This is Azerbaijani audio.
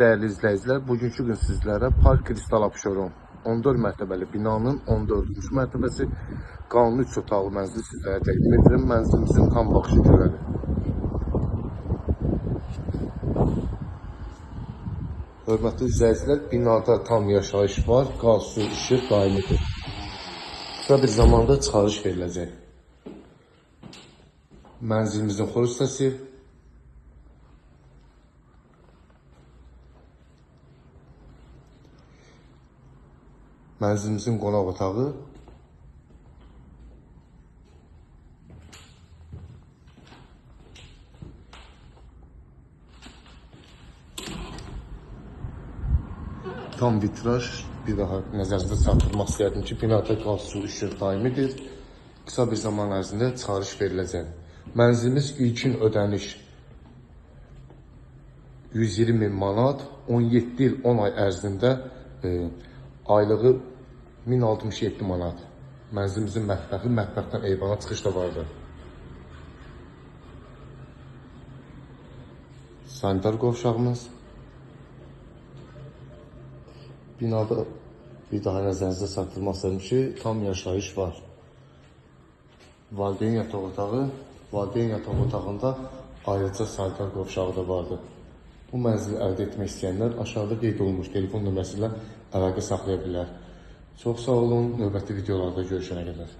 Değerli izləyicilər, bugünkü gün sizlərə Park Kristal Abşeron 14 mərtəbəli binanın 14-cü mərtəbəsi qanuni 3 otaqlı mənzili sizlərə təqdim edirəm. Mənzilimizin tam baxışı görədir. Hörmətli izləyicilər, binada tam yaşayış var, qaz, su, işıq daimidir. Qısa bir zamanda çıxarış veriləcək. Mənzilimizin xor hissəsi, mənzilimizin qonaq otağı, tam vitraj. Bir daha nəzərinizdə çatdırmaq istəyirdim ki, binada qaz, su, işıq daimidir. Qısa bir zaman ərzində çıxarış veriləcək. Mənzilimiz ilkin ödəniş 120.000 manat, 17 il 10 ay ərzində aylığı 1067 manat. Mənzilimizin mətbəxi, mətbəxdən eyvana çıxış da vardır. Sanitar qovşağımız. Binada bir daha nəzərinizdə çatdırmaq istəyirəm ki, tam yaşayış var. Valideyn yataq otağı, valideyn yataq otağında ayrıca sanitar qovşağı da vardır. Bu mənzili əldə etmək istəyənlər aşağıda qeyd olunmuş telefon nömrəsi ilə əlaqə saxlaya bilər. Çox sağ olun, növbəti videolarda görüşənə qədər.